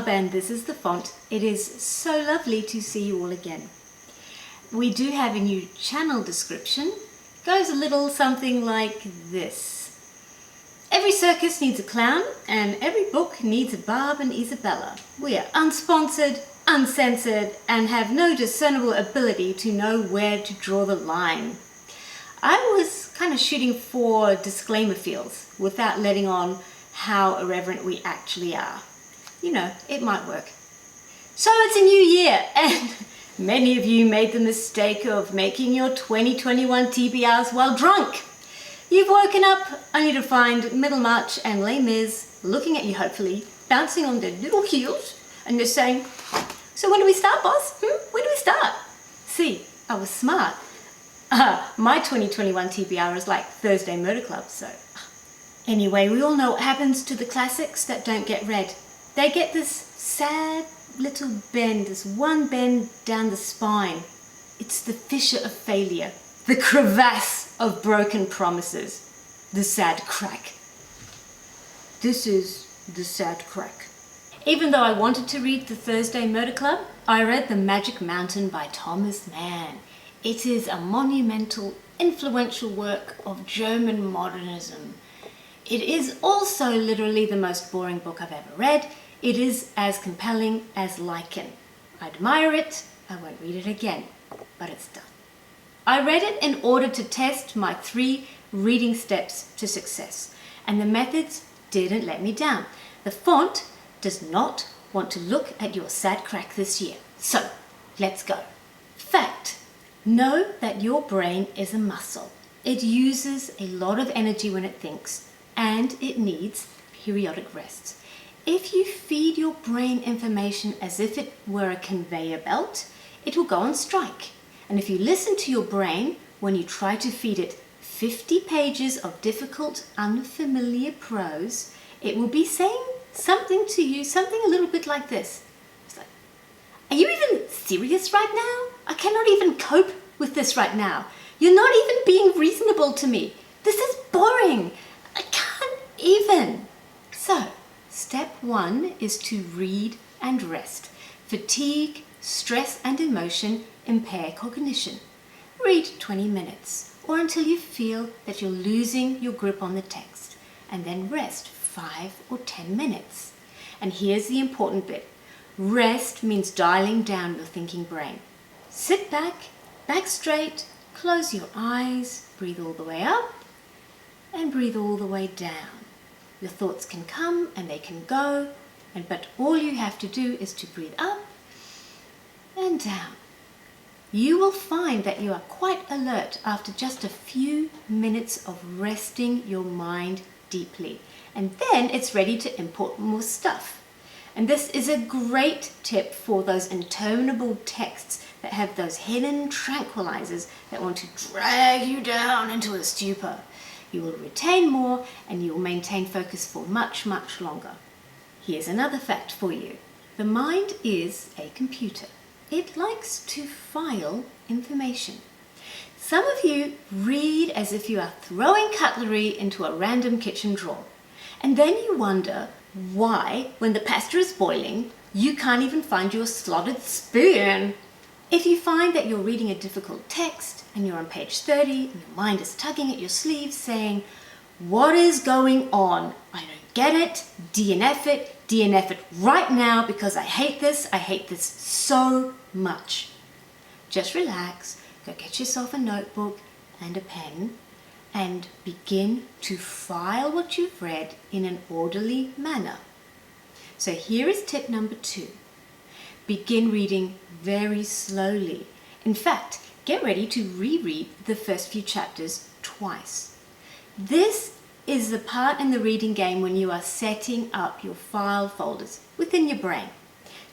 Barb and this is the font. It is so lovely to see you all again. We do have a new channel description. It goes a little something like this. Every circus needs a clown and every book needs a Barb and Isabella. We are unsponsored, uncensored and have no discernible ability to know where to draw the line. I was kind of shooting for disclaimer fields without letting on how irreverent we actually are. You know, it might work. So it's a new year and many of you made the mistake of making your 2021 TBRs while drunk. You've woken up only to find Middlemarch and Les Mis looking at you hopefully, bouncing on their little heels and they're saying, "So when do we start, boss? When do we start?" See, I was smart. My 2021 TBR is like Thursday Murder Club, so. Anyway, we all know what happens to the classics that don't get read. They get this sad little bend, this one bend down the spine. It's the fissure of failure, the crevasse of broken promises, the sad crack. This is the sad crack. Even though I wanted to read the Thursday Murder Club, I read The Magic Mountain by Thomas Mann. It is a monumental, influential work of German modernism. It is also literally the most boring book I've ever read. It is as compelling as Lichen. I admire it, I won't read it again, but it's done. I read it in order to test my 3 reading steps to success, and the methods didn't let me down. The font does not want to look at your sad crack this year. So, let's go. Fact. Know that your brain is a muscle. It uses a lot of energy when it thinks, and it needs periodic rests. If you feed your brain information as if it were a conveyor belt, it will go on strike. And if you listen to your brain when you try to feed it 50 pages of difficult, unfamiliar prose, it will be saying something to you, something a little bit like this. It's like, "Are you even serious right now? I cannot even cope with this right now. You're not even being reasonable to me. This is boring. I can't even." So, step 1 is to read and rest. Fatigue, stress and emotion impair cognition. Read 20 minutes or until you feel that you're losing your grip on the text, and then rest 5 or 10 minutes. And here's the important bit. Rest means dialing down your thinking brain. Sit back straight, close your eyes, breathe all the way up and breathe all the way down. Your thoughts can come and they can go, but all you have to do is to breathe up and down. You will find that you are quite alert after just a few minutes of resting your mind deeply, and then it's ready to import more stuff. And this is a great tip for those interminable texts that have those hidden tranquilizers that want to drag you down into a stupor. You will retain more and you will maintain focus for much, much longer. Here's another fact for you. The mind is a computer. It likes to file information. Some of you read as if you are throwing cutlery into a random kitchen drawer. And then you wonder why, when the pasta is boiling, you can't even find your slotted spoon. If you find that you're reading a difficult text and you're on page 30 and your mind is tugging at your sleeve saying, "What is going on? I don't get it, DNF it right now because I hate this so much." Just relax, go get yourself a notebook and a pen and begin to file what you've read in an orderly manner. So here is tip number 2. Begin reading very slowly. In fact, get ready to reread the first few chapters twice. This is the part in the reading game when you are setting up your file folders within your brain.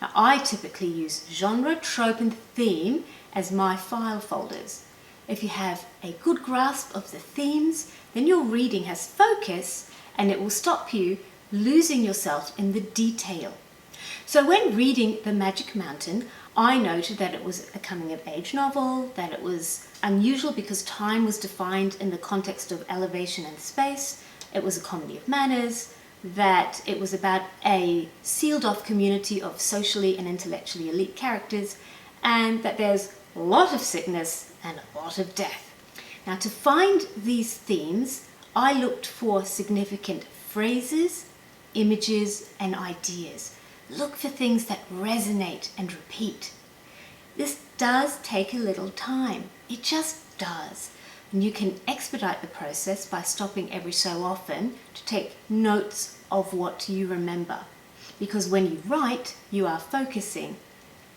Now, I typically use genre, trope and theme as my file folders. If you have a good grasp of the themes, then your reading has focus and it will stop you losing yourself in the detail. So when reading The Magic Mountain, I noted that it was a coming-of-age novel, that it was unusual because time was defined in the context of elevation and space, it was a comedy of manners, that it was about a sealed off community of socially and intellectually elite characters, and that there's a lot of sickness and a lot of death. Now, to find these themes, I looked for significant phrases, images, and ideas. Look for things that resonate and repeat. This does take a little time. It just does. And you can expedite the process by stopping every so often to take notes of what you remember. Because when you write, you are focusing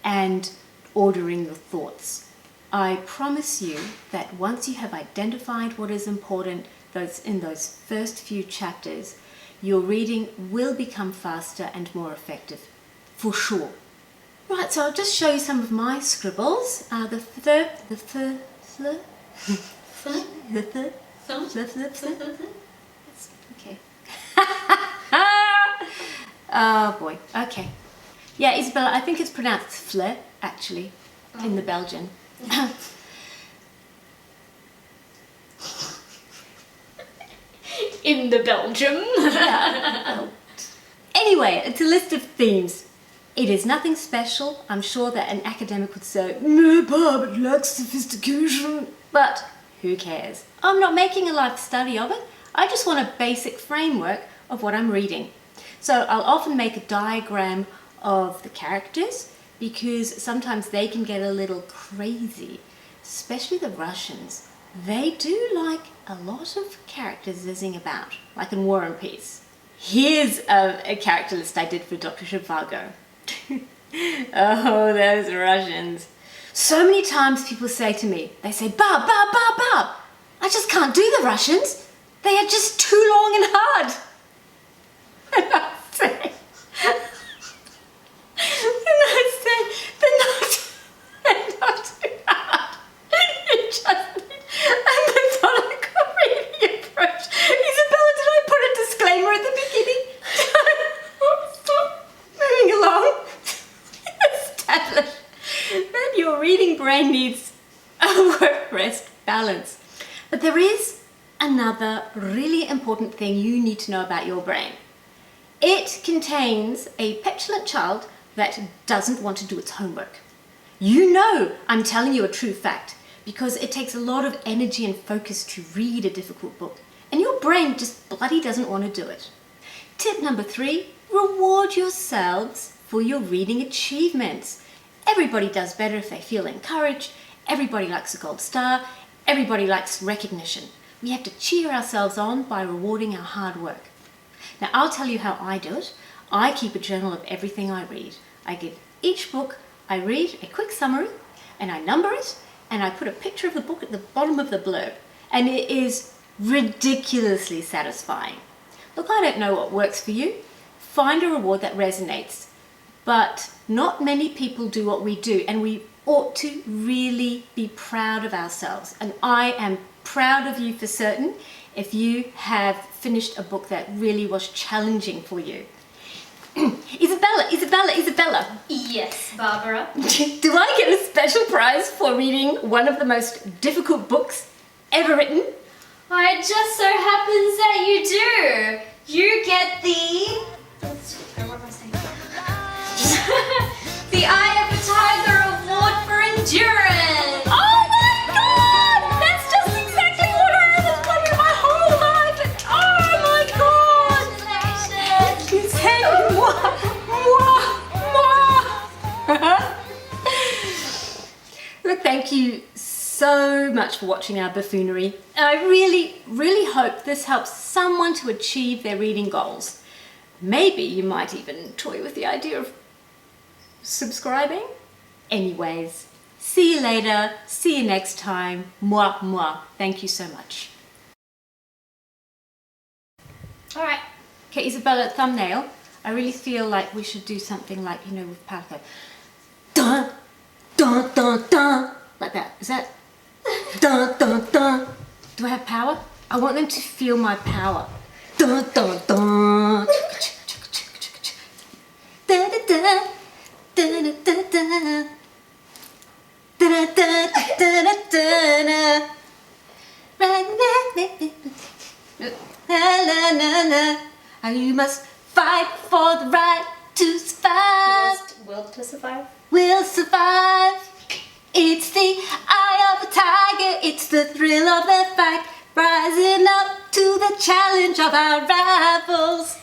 and ordering your thoughts. I promise you that once you have identified what is important in those first few chapters, your reading will become faster and more effective, for sure. Right, so I'll just show you some of my scribbles. Okay. Oh boy, okay. Yeah, Isabella, I think it's pronounced fleur, actually, in the Belgian. In the Belgium. Yeah. Oh. Anyway, it's a list of themes. It is nothing special. I'm sure that an academic would say, "No, Barb, it lacks sophistication." But who cares? I'm not making a life study of it. I just want a basic framework of what I'm reading. So I'll often make a diagram of the characters because sometimes they can get a little crazy, especially the Russians. They do like a lot of characters zizzing about, like in War and Peace. Here's a character list I did for Dr. Zhivago. Oh, those Russians. So many times people say to me, they say, "Barb, Barb, Barb, Barb, I just can't do the Russians. They are just too long and hard." And I say, they're not too hard. You just need a methodical reading approach. Isabella, did I put a disclaimer at the beginning? Stop moving along. Establish that your reading brain needs a work-rest balance. But there is another really important thing you need to know about your brain. It contains a petulant child that doesn't want to do its homework. You know I'm telling you a true fact because it takes a lot of energy and focus to read a difficult book, and your brain just bloody doesn't want to do it. Tip number 3, reward yourselves for your reading achievements. Everybody does better if they feel encouraged. Everybody likes a gold star. Everybody likes recognition. We have to cheer ourselves on by rewarding our hard work. Now, I'll tell you how I do it. I keep a journal of everything I read. I give each book I read a quick summary, and I number it, and I put a picture of the book at the bottom of the blurb, and it is ridiculously satisfying. Look, I don't know what works for you. Find a reward that resonates, but not many people do what we do, and we ought to really be proud of ourselves, and I am proud of you for certain if you have finished a book that really was challenging for you. Isabella. Yes, Barbara. Do I get a special prize for reading one of the most difficult books ever written? Well, it just so happens that you do. You get the... what am I saying? The Eye of the Tiger Award for Endurance. Oh my God! That's just exactly what I was wanting my whole life. Oh my God! Congratulations. You say moi. Look, thank you so much for watching our buffoonery. I really, really hope this helps someone to achieve their reading goals. Maybe you might even toy with the idea of subscribing. Anyways, see you later. See you next time. Moi. Thank you so much. All right. Okay, Isabella, thumbnail. I really feel like we should do something like, you know, with Paco. Dun, dun, dun, dun. Like that. Is that? Dun, dun, dun. Do I have power? I want them to feel my power. Dun, dun, dun. Da, da, da. Da, da, da, da. Da, da, da, da, da, da, da. La, la, la, la. And you must fight for the right to survive. Will to survive. We'll survive. It's the eye of the tiger. It's the thrill of the fight. Rising up to the challenge of our rivals.